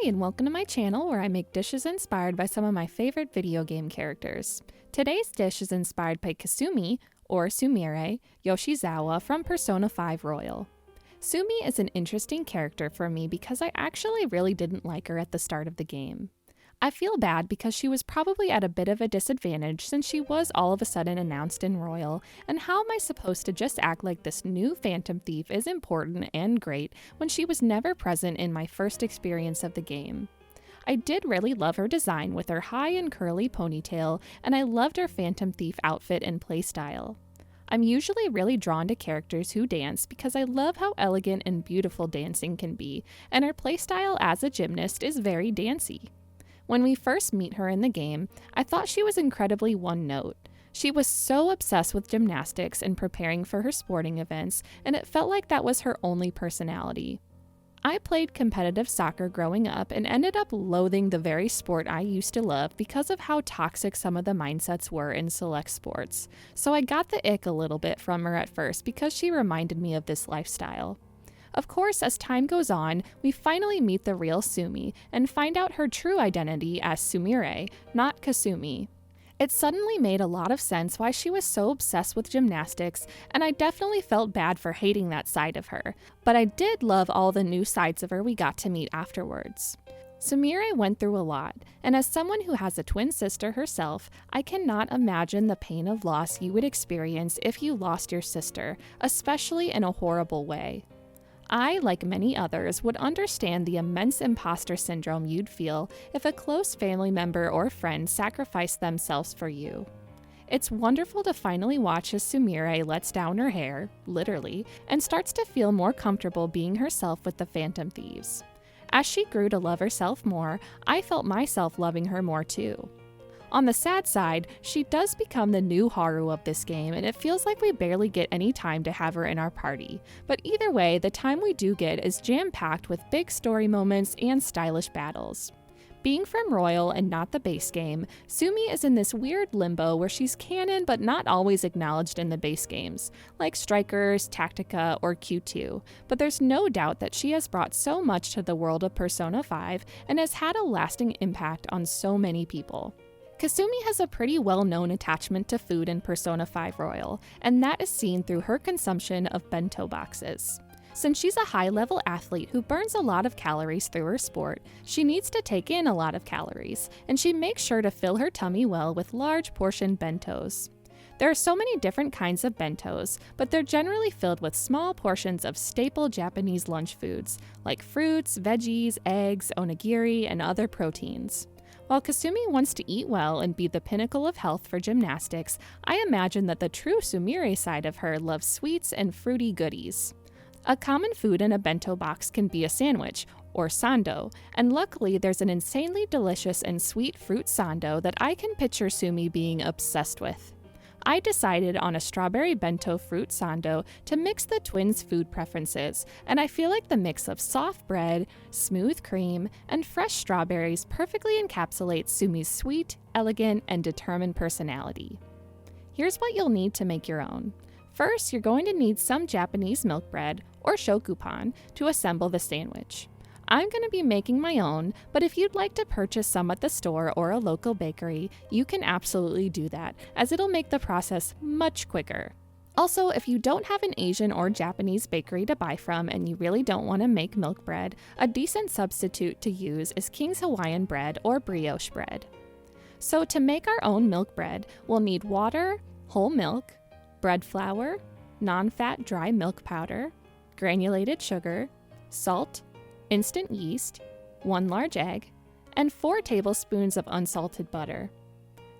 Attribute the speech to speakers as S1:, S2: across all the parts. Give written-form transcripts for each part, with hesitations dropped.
S1: and welcome to my channel where I make dishes inspired by some of my favorite video game characters. Today's dish is inspired by Kasumi, or Sumire, Yoshizawa from Persona 5 Royal. Sumi is an interesting character for me because I actually really didn't like her at the start of the game. I feel bad because she was probably at a bit of a disadvantage since she was all of a sudden announced in Royal, and how am I supposed to just act like this new Phantom Thief is important and great when she was never present in my first experience of the game? I did really love her design with her high and curly ponytail, and I loved her Phantom Thief outfit and playstyle. I'm usually really drawn to characters who dance because I love how elegant and beautiful dancing can be, and her playstyle as a gymnast is very dancey. When we first meet her in the game, I thought she was incredibly one-note. She was so obsessed with gymnastics and preparing for her sporting events, and it felt like that was her only personality. I played competitive soccer growing up and ended up loathing the very sport I used to love because of how toxic some of the mindsets were in select sports. So I got the ick a little bit from her at first because she reminded me of this lifestyle. Of course, as time goes on, we finally meet the real Sumi and find out her true identity as Sumire, not Kasumi. It suddenly made a lot of sense why she was so obsessed with gymnastics, and I definitely felt bad for hating that side of her, but I did love all the new sides of her we got to meet afterwards. Sumire went through a lot, and as someone who has a twin sister herself, I cannot imagine the pain of loss you would experience if you lost your sister, especially in a horrible way. I, like many others, would understand the immense imposter syndrome you'd feel if a close family member or friend sacrificed themselves for you. It's wonderful to finally watch as Sumire lets down her hair, literally, and starts to feel more comfortable being herself with the Phantom Thieves. As she grew to love herself more, I felt myself loving her more too. On the sad side, she does become the new Haru of this game, and it feels like we barely get any time to have her in our party. But either way, the time we do get is jam-packed with big story moments and stylish battles. Being from Royal and not the base game, Sumi is in this weird limbo where she's canon but not always acknowledged in the base games, like Strikers, Tactica, or Q2, but there's no doubt that she has brought so much to the world of Persona 5 and has had a lasting impact on so many people. Kasumi has a pretty well-known attachment to food in Persona 5 Royal, and that is seen through her consumption of bento boxes. Since she's a high-level athlete who burns a lot of calories through her sport, she needs to take in a lot of calories, and she makes sure to fill her tummy well with large portion bentos. There are so many different kinds of bentos, but they're generally filled with small portions of staple Japanese lunch foods, like fruits, veggies, eggs, onigiri, and other proteins. While Kasumi wants to eat well and be the pinnacle of health for gymnastics, I imagine that the true Sumire side of her loves sweets and fruity goodies. A common food in a bento box can be a sandwich, or sando, and luckily there's an insanely delicious and sweet fruit sando that I can picture Sumi being obsessed with. I decided on a strawberry bento fruit sando to mix the twins' food preferences, and I feel like the mix of soft bread, smooth cream, and fresh strawberries perfectly encapsulates Sumi's sweet, elegant, and determined personality. Here's what you'll need to make your own. First, you're going to need some Japanese milk bread, or shokupan, to assemble the sandwich. I'm going to be making my own, but if you'd like to purchase some at the store or a local bakery, you can absolutely do that, as it'll make the process much quicker. Also, if you don't have an Asian or Japanese bakery to buy from and you really don't want to make milk bread, a decent substitute to use is King's Hawaiian bread or brioche bread. So to make our own milk bread, we'll need water, whole milk, bread flour, non-fat dry milk powder, granulated sugar, salt, instant yeast, 1 large egg, and 4 tablespoons of unsalted butter.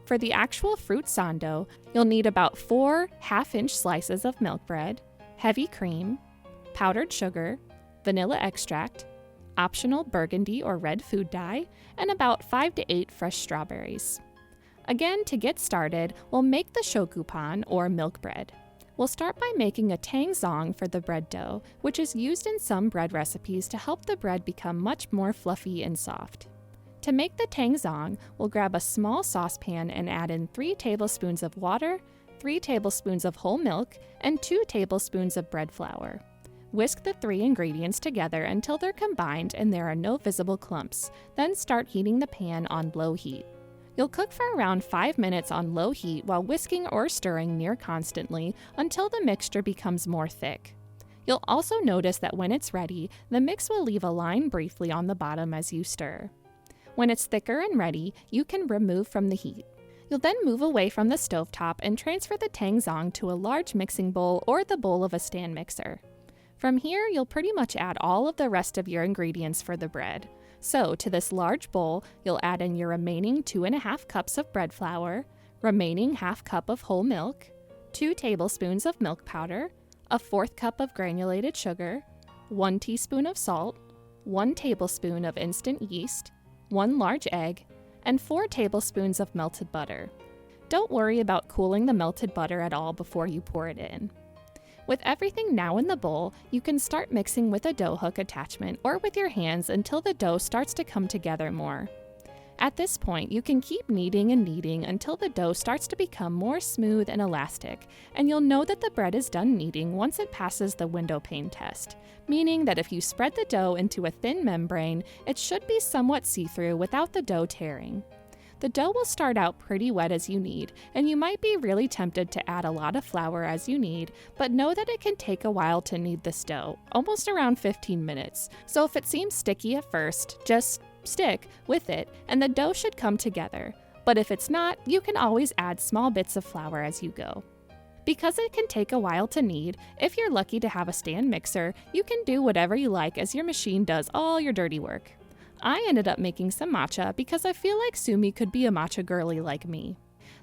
S1: For the actual fruit sando, you'll need about 4 half-inch slices of milk bread, heavy cream, powdered sugar, vanilla extract, optional burgundy or red food dye, and about 5 to 8 fresh strawberries. Again, to get started, we'll make the shokupan or milk bread. We'll start by making a tangzong for the bread dough, which is used in some bread recipes to help the bread become much more fluffy and soft. To make the tangzong, we'll grab a small saucepan and add in 3 tablespoons of water, 3 tablespoons of whole milk, and 2 tablespoons of bread flour. Whisk the 3 ingredients together until they're combined and there are no visible clumps. Then start heating the pan on low heat. You'll cook for around 5 minutes on low heat while whisking or stirring near constantly until the mixture becomes more thick. You'll also notice that when it's ready, the mix will leave a line briefly on the bottom as you stir. When it's thicker and ready, you can remove from the heat. You'll then move away from the stovetop and transfer the tangzong to a large mixing bowl or the bowl of a stand mixer. From here, you'll pretty much add all of the rest of your ingredients for the bread. So, to this large bowl, you'll add in your remaining 2.5 cups of bread flour, remaining ½ cup of whole milk, 2 tablespoons of milk powder, a 1/4 cup of granulated sugar, 1 teaspoon of salt, 1 tablespoon of instant yeast, 1 large egg, and 4 tablespoons of melted butter. Don't worry about cooling the melted butter at all before you pour it in. With everything now in the bowl, you can start mixing with a dough hook attachment or with your hands until the dough starts to come together more. At this point, you can keep kneading and kneading until the dough starts to become more smooth and elastic, and you'll know that the bread is done kneading once it passes the window pane test, meaning that if you spread the dough into a thin membrane, it should be somewhat see-through without the dough tearing. The dough will start out pretty wet as you knead, and you might be really tempted to add a lot of flour as you knead, but know that it can take a while to knead this dough, almost around 15 minutes. So if it seems sticky at first, just stick with it and the dough should come together. But if it's not, you can always add small bits of flour as you go. Because it can take a while to knead, if you're lucky to have a stand mixer, you can do whatever you like as your machine does all your dirty work. I ended up making some matcha because I feel like Sumi could be a matcha girly like me.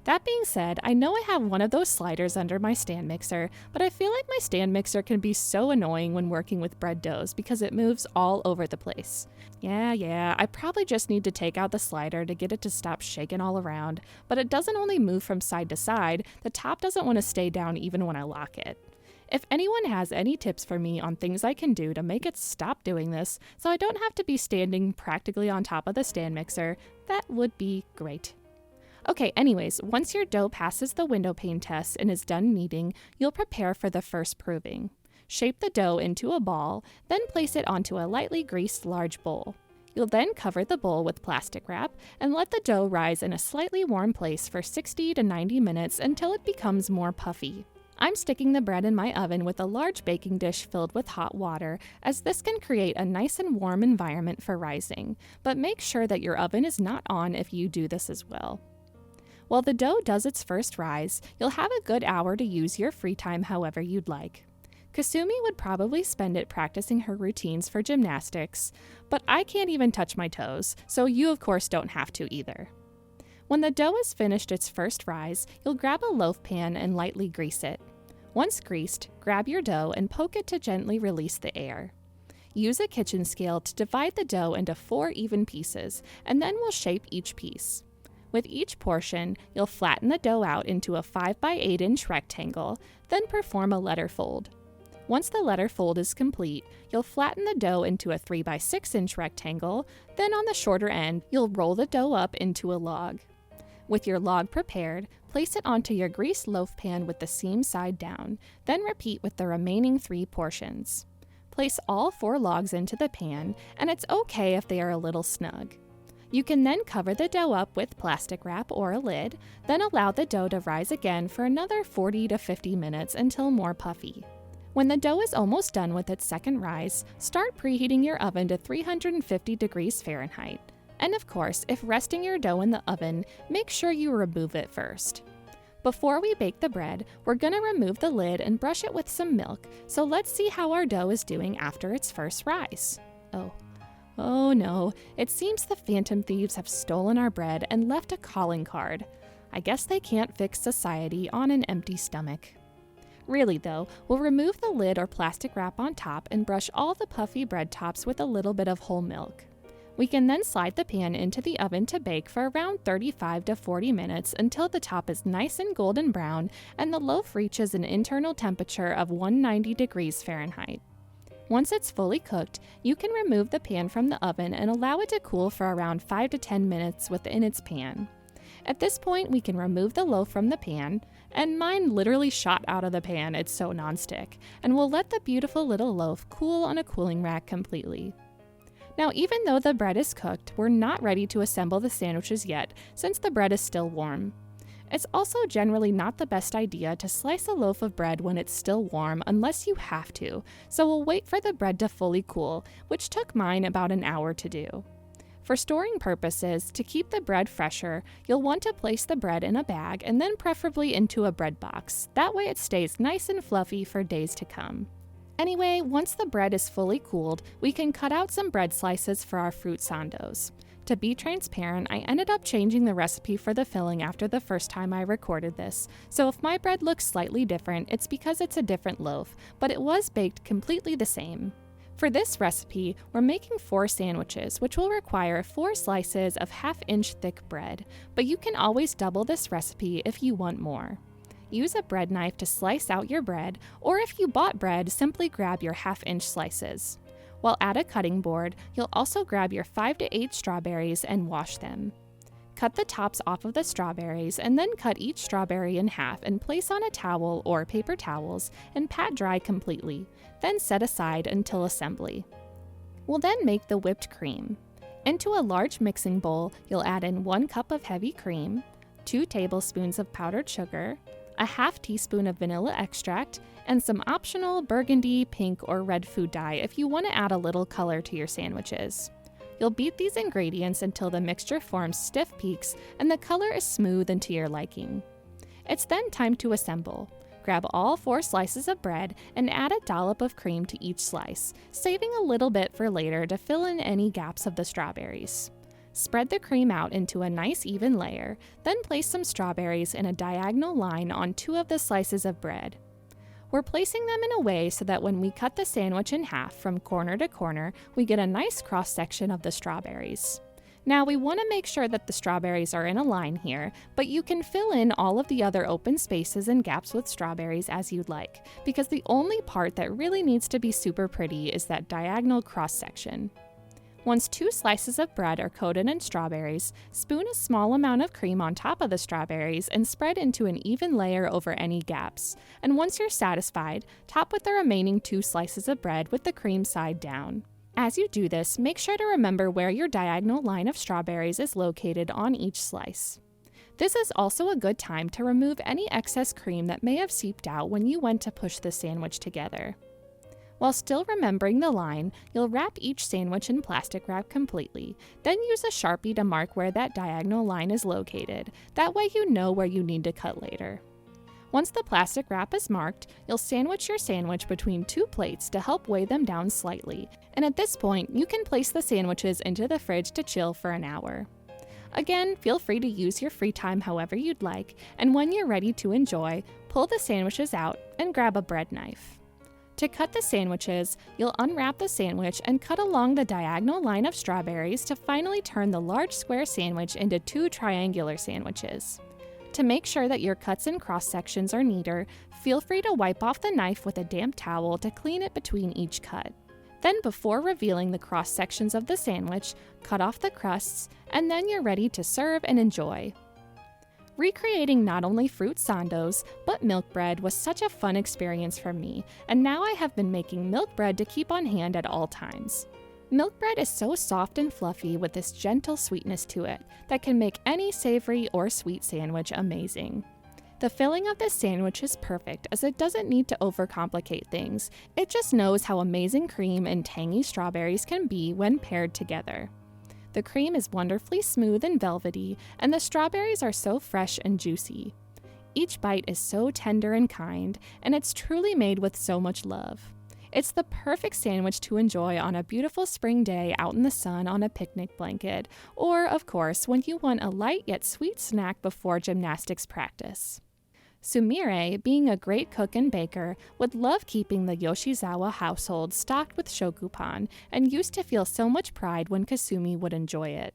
S1: That being said, I know I have one of those sliders under my stand mixer, but I feel like my stand mixer can be so annoying when working with bread doughs because it moves all over the place. Yeah, I probably just need to take out the slider to get it to stop shaking all around, but it doesn't only move from side to side, the top doesn't want to stay down even when I lock it. If anyone has any tips for me on things I can do to make it stop doing this so I don't have to be standing practically on top of the stand mixer, that would be great. Okay, anyways, once your dough passes the window pane test and is done kneading, you'll prepare for the first proving. Shape the dough into a ball, then place it onto a lightly greased large bowl. You'll then cover the bowl with plastic wrap and let the dough rise in a slightly warm place for 60 to 90 minutes until it becomes more puffy. I'm sticking the bread in my oven with a large baking dish filled with hot water, as this can create a nice and warm environment for rising, but make sure that your oven is not on if you do this as well. While the dough does its first rise, you'll have a good hour to use your free time however you'd like. Kasumi would probably spend it practicing her routines for gymnastics, but I can't even touch my toes, so you of course don't have to either. When the dough has finished its first rise, you'll grab a loaf pan and lightly grease it. Once greased, grab your dough and poke it to gently release the air. Use a kitchen scale to divide the dough into 4 even pieces, and then we'll shape each piece. With each portion, you'll flatten the dough out into a 5 by 8 inch rectangle, then perform a letter fold. Once the letter fold is complete, you'll flatten the dough into a 3 by 6 inch rectangle, then on the shorter end, you'll roll the dough up into a log. With your log prepared, place it onto your greased loaf pan with the seam side down, then repeat with the remaining 3 portions. Place all 4 logs into the pan, and it's okay if they are a little snug. You can then cover the dough up with plastic wrap or a lid, then allow the dough to rise again for another 40 to 50 minutes until more puffy. When the dough is almost done with its second rise, start preheating your oven to 350 degrees Fahrenheit. And of course, if resting your dough in the oven, make sure you remove it first. Before we bake the bread, we're going to remove the lid and brush it with some milk, so let's see how our dough is doing after its first rise. Oh no, it seems the phantom thieves have stolen our bread and left a calling card. I guess they can't fix society on an empty stomach. Really though, we'll remove the lid or plastic wrap on top and brush all the puffy bread tops with a little bit of whole milk. We can then slide the pan into the oven to bake for around 35 to 40 minutes until the top is nice and golden brown and the loaf reaches an internal temperature of 190 degrees Fahrenheit. Once it's fully cooked, you can remove the pan from the oven and allow it to cool for around 5 to 10 minutes within its pan. At this point, we can remove the loaf from the pan, and mine literally shot out of the pan, it's so nonstick, and we'll let the beautiful little loaf cool on a cooling rack completely. Now, even though the bread is cooked, we're not ready to assemble the sandwiches yet, since the bread is still warm. It's also generally not the best idea to slice a loaf of bread when it's still warm unless you have to, so we'll wait for the bread to fully cool, which took mine about an hour to do. For storing purposes, to keep the bread fresher, you'll want to place the bread in a bag and then preferably into a bread box. That way it stays nice and fluffy for days to come. Anyway, once the bread is fully cooled, we can cut out some bread slices for our fruit sandos. To be transparent, I ended up changing the recipe for the filling after the first time I recorded this, so if my bread looks slightly different, it's because it's a different loaf, but it was baked completely the same. For this recipe, we're making 4 sandwiches, which will require 4 slices of half-inch thick bread, but you can always double this recipe if you want more. Use a bread knife to slice out your bread, or if you bought bread, simply grab your half-inch slices. While at a cutting board, you'll also grab your 5 to 8 strawberries and wash them. Cut the tops off of the strawberries and then cut each strawberry in half and place on a towel or paper towels and pat dry completely, then set aside until assembly. We'll then make the whipped cream. Into a large mixing bowl, you'll add in 1 cup of heavy cream, 2 tablespoons of powdered sugar, a half teaspoon of vanilla extract, and some optional burgundy, pink, or red food dye if you want to add a little color to your sandwiches. You'll beat these ingredients until the mixture forms stiff peaks and the color is smooth and to your liking. It's then time to assemble. Grab all 4 slices of bread and add a dollop of cream to each slice, saving a little bit for later to fill in any gaps of the strawberries. Spread the cream out into a nice even layer, then place some strawberries in a diagonal line on 2 of the slices of bread. We're placing them in a way so that when we cut the sandwich in half from corner to corner, we get a nice cross-section of the strawberries. Now, we want to make sure that the strawberries are in a line here, but you can fill in all of the other open spaces and gaps with strawberries as you'd like, because the only part that really needs to be super pretty is that diagonal cross-section. Once 2 slices of bread are coated in strawberries, spoon a small amount of cream on top of the strawberries and spread into an even layer over any gaps. And once you're satisfied, top with the remaining 2 slices of bread with the cream side down. As you do this, make sure to remember where your diagonal line of strawberries is located on each slice. This is also a good time to remove any excess cream that may have seeped out when you went to push the sandwich together. While still remembering the line, you'll wrap each sandwich in plastic wrap completely, then use a Sharpie to mark where that diagonal line is located. That way you know where you need to cut later. Once the plastic wrap is marked, you'll sandwich your sandwich between 2 plates to help weigh them down slightly, and at this point, you can place the sandwiches into the fridge to chill for an hour. Again, feel free to use your free time however you'd like, and when you're ready to enjoy, pull the sandwiches out and grab a bread knife. To cut the sandwiches, you'll unwrap the sandwich and cut along the diagonal line of strawberries to finally turn the large square sandwich into 2 triangular sandwiches. To make sure that your cuts and cross sections are neater, feel free to wipe off the knife with a damp towel to clean it between each cut. Then, before revealing the cross sections of the sandwich, cut off the crusts, and then you're ready to serve and enjoy. Recreating not only fruit sandos, but milk bread was such a fun experience for me, and now I have been making milk bread to keep on hand at all times. Milk bread is so soft and fluffy with this gentle sweetness to it that can make any savory or sweet sandwich amazing. The filling of this sandwich is perfect as it doesn't need to overcomplicate things. It just knows how amazing cream and tangy strawberries can be when paired together. The cream is wonderfully smooth and velvety, and the strawberries are so fresh and juicy. Each bite is so tender and kind, and it's truly made with so much love. It's the perfect sandwich to enjoy on a beautiful spring day out in the sun on a picnic blanket, or, of course, when you want a light yet sweet snack before gymnastics practice. Sumire, being a great cook and baker, would love keeping the Yoshizawa household stocked with shokupan and used to feel so much pride when Kasumi would enjoy it.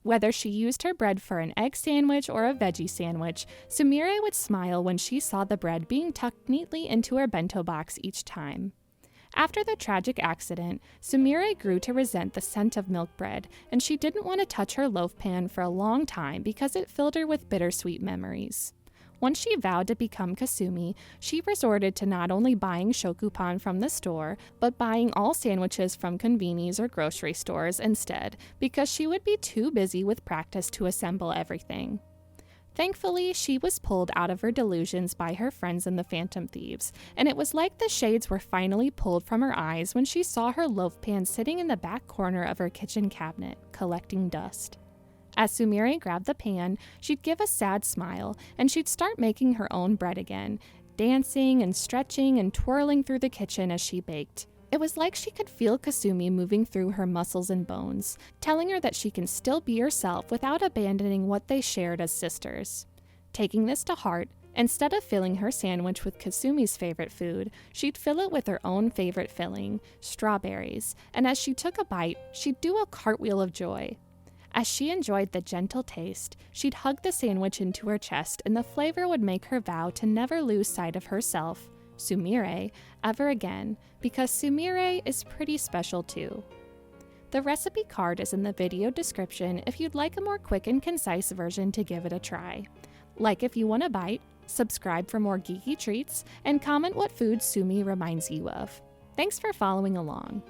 S1: Whether she used her bread for an egg sandwich or a veggie sandwich, Sumire would smile when she saw the bread being tucked neatly into her bento box each time. After the tragic accident, Sumire grew to resent the scent of milk bread, and she didn't want to touch her loaf pan for a long time because it filled her with bittersweet memories. Once she vowed to become Kasumi, she resorted to not only buying shokupan from the store, but buying all sandwiches from convenience or grocery stores instead, because she would be too busy with practice to assemble everything. Thankfully, she was pulled out of her delusions by her friends in the Phantom Thieves, and it was like the shades were finally pulled from her eyes when she saw her loaf pan sitting in the back corner of her kitchen cabinet, collecting dust. As Sumire grabbed the pan, she'd give a sad smile, and she'd start making her own bread again, dancing and stretching and twirling through the kitchen as she baked. It was like she could feel Kasumi moving through her muscles and bones, telling her that she can still be herself without abandoning what they shared as sisters. Taking this to heart, instead of filling her sandwich with Kasumi's favorite food, she'd fill it with her own favorite filling, strawberries, and as she took a bite, she'd do a cartwheel of joy. As she enjoyed the gentle taste, she'd hug the sandwich into her chest, and the flavor would make her vow to never lose sight of herself, Sumire, ever again, because Sumire is pretty special too. The recipe card is in the video description if you'd like a more quick and concise version to give it a try. Like if you want a bite, subscribe for more geeky treats, and comment what food Sumi reminds you of. Thanks for following along.